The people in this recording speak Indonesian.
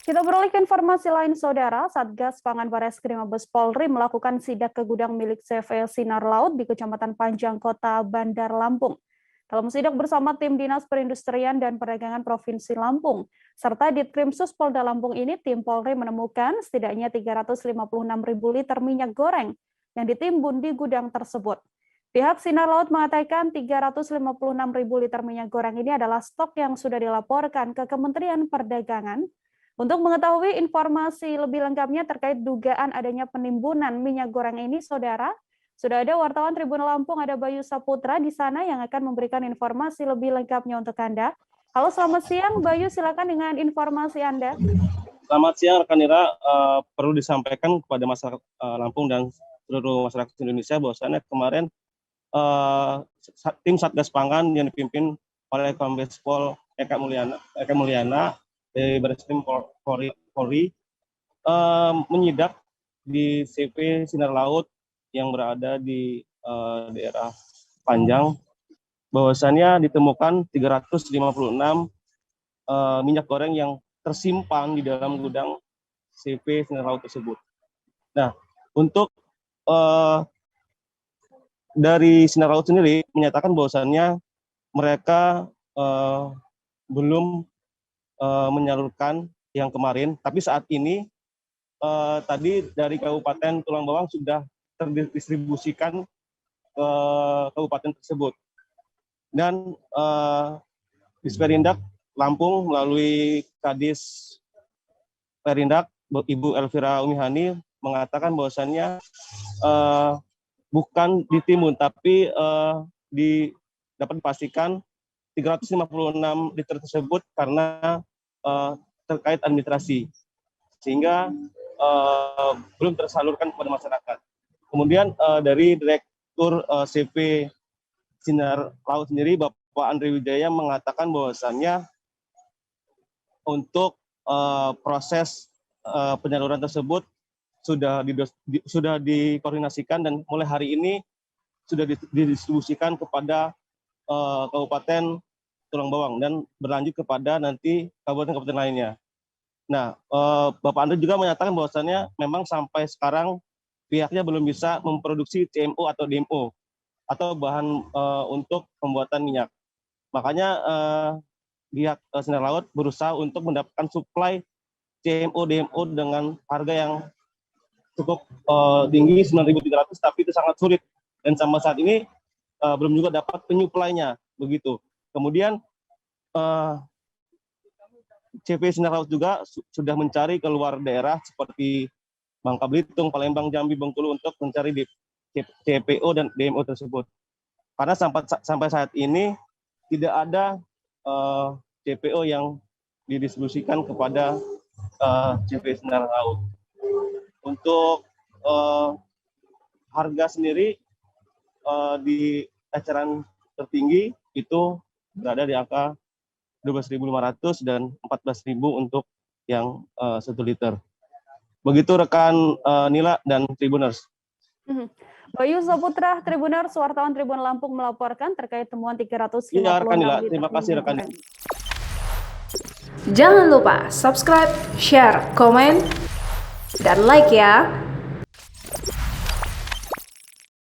Kita beralih ke informasi lain, Saudara. Satgas Pangan Bareskrim Mabes Polri melakukan sidak ke gudang milik CV Sinar Laut di Kecamatan Panjang, Kota Bandar Lampung. Dalam sidak bersama tim Dinas Perindustrian dan Perdagangan Provinsi Lampung, serta Ditkrimsus Polda Lampung ini, tim Polri menemukan setidaknya 356.000 liter minyak goreng yang ditimbun di gudang tersebut. Pihak Sinar Laut mengatakan 356.000 liter minyak goreng ini adalah stok yang sudah dilaporkan ke Kementerian Perdagangan. Untuk mengetahui informasi lebih lengkapnya terkait dugaan adanya penimbunan minyak goreng ini, Saudara, sudah ada wartawan Tribun Lampung, ada Bayu Saputra di sana yang akan memberikan informasi lebih lengkapnya untuk Anda. Halo, selamat siang, Bayu, silakan dengan informasi Anda. Selamat siang, rekan Ira. Perlu disampaikan kepada masyarakat Lampung dan seluruh masyarakat Indonesia bahwasannya kemarin tim Satgas Pangan yang dipimpin oleh Kombes Pol Eka Mulyana dari Bareskrim Polri menyidak di CV Sinar Laut yang berada di daerah Panjang, bahwasannya ditemukan 356 minyak goreng yang tersimpan di dalam gudang CV Sinar Laut tersebut. Nah, untuk dari Sinar Laut sendiri menyatakan bahwasannya mereka belum menyalurkan yang kemarin, tapi saat ini tadi dari Kabupaten Tulang Bawang sudah terdistribusikan ke kabupaten tersebut. Dan Disperindak Lampung melalui Kadis Perindak Ibu Elvira Umihani mengatakan bahwasannya bukan ditimbun, tapi dapat dipastikan 356 liter tersebut karena terkait administrasi, sehingga belum tersalurkan kepada masyarakat. Kemudian dari Direktur CV Sinar Laut sendiri, Bapak Andre Wijaya mengatakan bahwasannya untuk proses penyaluran tersebut sudah dikoordinasikan dan mulai hari ini sudah didistribusikan kepada Kabupaten Tulang Bawang dan berlanjut kepada nanti kabupaten-kabupaten lainnya. Nah, Bapak Andre juga menyatakan bahwasannya memang sampai sekarang pihaknya belum bisa memproduksi CMO atau DMO atau bahan untuk pembuatan minyak. Makanya pihak Sinar Laut berusaha untuk mendapatkan suplai CMO DMO dengan harga yang cukup tinggi 9.300, tapi itu sangat sulit dan sampai saat ini belum juga dapat penyuplainya begitu. Kemudian CV Sinar Laut juga sudah mencari ke luar daerah seperti Bangka Belitung, Palembang, Jambi, Bengkulu untuk mencari di CPO dan DMO tersebut. Karena sampai saat ini tidak ada CPO yang didistribusikan kepada CV Sinar Laut. Untuk harga sendiri di eceran tertinggi itu berada di angka 12.500 dan 14.000 untuk yang 1 liter. Begitu rekan Nila dan Tribuners. Bayu Saputra, Tribuners, wartawan Tribun Lampung melaporkan terkait temuan 356 ya, rekan Nila. liter. Terima kasih rekan. Jangan lupa subscribe, share, komen, dan like ya.